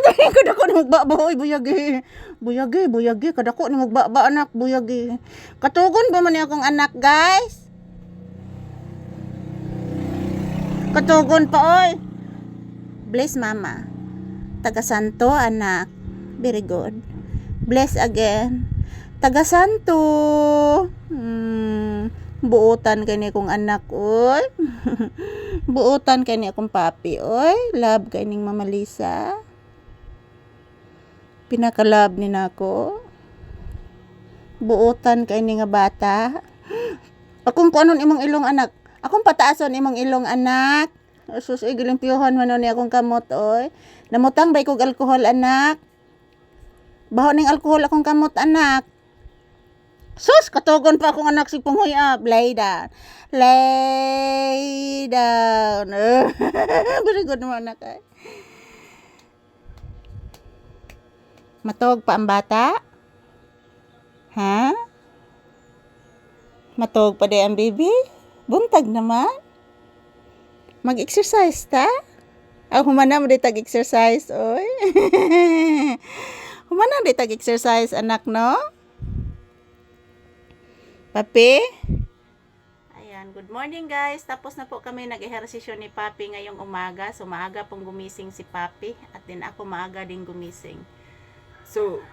Kadako ni magbaba, oy, buyagi. Buyagi, kadako ni magbaba, anak, buyagi. Katugon ba man ni akong anak, guys? Katugon pa, oy. Bless, mama. Taga Santo, anak. Very good. Bless again. Taga Santo. Buutan kay ni akong anak, oy. Buutan kay ni akong papi, oy. Love kay ning Mama Lisa. Pinakalab ni nako. Buutan kay ni nga bata. Akong kuanon imong ilong, anak. Akong pataason imong ilong, anak. Sus, gilimpyuhan man ni akong kamot, oy. Namutang ba kog alcohol, anak? Baho ning alcohol akong kamot, anak. Sus, katugon pa akong anak si Punghoy up. Lay down. Lay down. Very good naman, anak. Eh. Matog pa ang bata? Ha? Matog pa di ang baby? Buntag naman? Mag-exercise ta? Humana mo di tag-exercise, oy. Humana di tag-exercise, anak, no? Papi? Ayan, good morning guys. Tapos na po kami nag-ehersisyo ni Papi ngayong umaga. So, maaga pong gumising si Papi. At din ako maaga din gumising. So,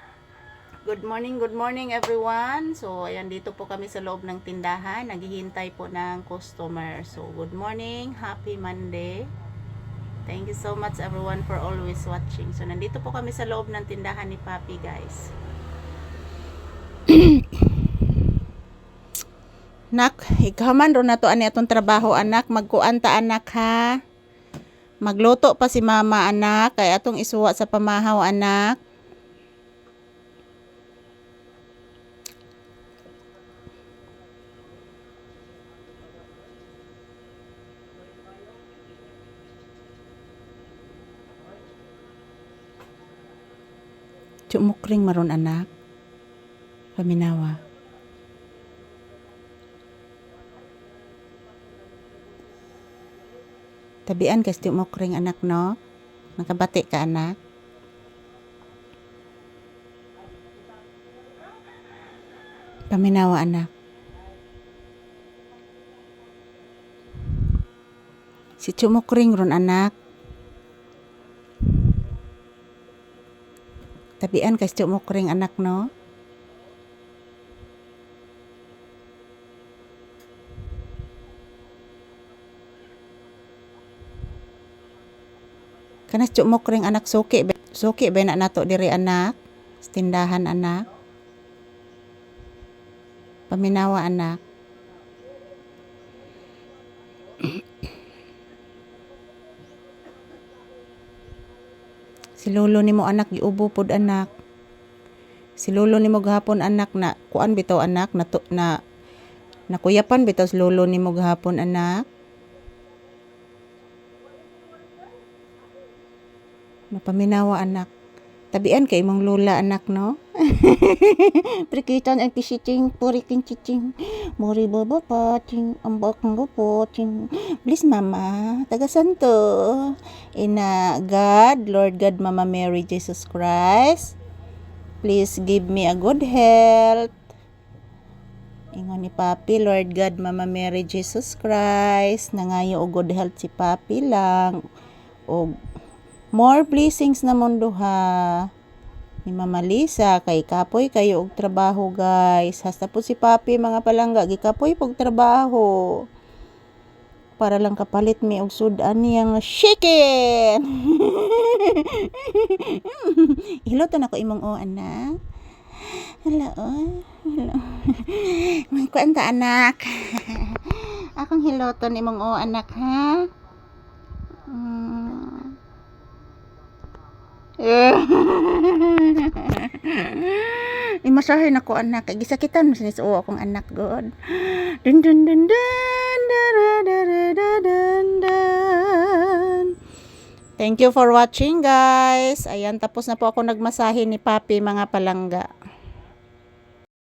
good morning everyone. So, ayan, dito po kami sa loob ng tindahan. Naghihintay po ng customer. So, good morning. Happy Monday. Thank you so much everyone for always watching. So, nandito po kami sa loob ng tindahan ni Papi, guys. Nak, ikaw man ron na to ani atong trabaho, anak. Magkuan ta, anak, ha. Magluto pa si mama, anak. Kay atong isuwa sa pamahaw, anak. Mukring maron, anak. Paminawa. Tabian kasi mukring, anak, no? Nakabati ka, anak. Paminawa, anak. Si Chumukring ron, anak. Tabian kasi Chumukring, anak, no? Kanas Chumukring, anak, suki ba na nato diri, anak? Tindahan, anak. Paminawa, anak. Si lolo nimo, anak, giubo pod, anak. Si lolo nimo gahapon, anak, na kuan bitaw, anak, na nakuyapan bitaw si lolo nimo gahapon, anak. Mapaminawa, anak. Tabian kay imong lola, anak, no? Prikitan ang kisiting, purikin chiching. Mori baba pating, ambak ng poting. Please, mama, taga Santo. Ina God, Lord God, Mama Mary, Jesus Christ. Please give me a good health. Ingon ni Papi, Lord God, Mama Mary, Jesus Christ. Nangayo o good health si Papi lang. O more blessings na mundo, ha. Ni Mama Lisa, kay kapoy kayo og trabaho, guys. Hasta po si Papi, mga palangga, gikapoy pog trabaho. Para lang kapalit mi og sudan niyang chicken. Hiloton ako imong o, anak. Hello, hello. Magkuan ta, anak. Akong hiloton imong o, anak, ha. Imasahe na ko, anak. Gisakitan mo sinis o akong anak, God. Dun dun dun dun dun. Thank you for watching, guys. Ayan, tapos na po ako nagmasahe ni Papi, mga palangga.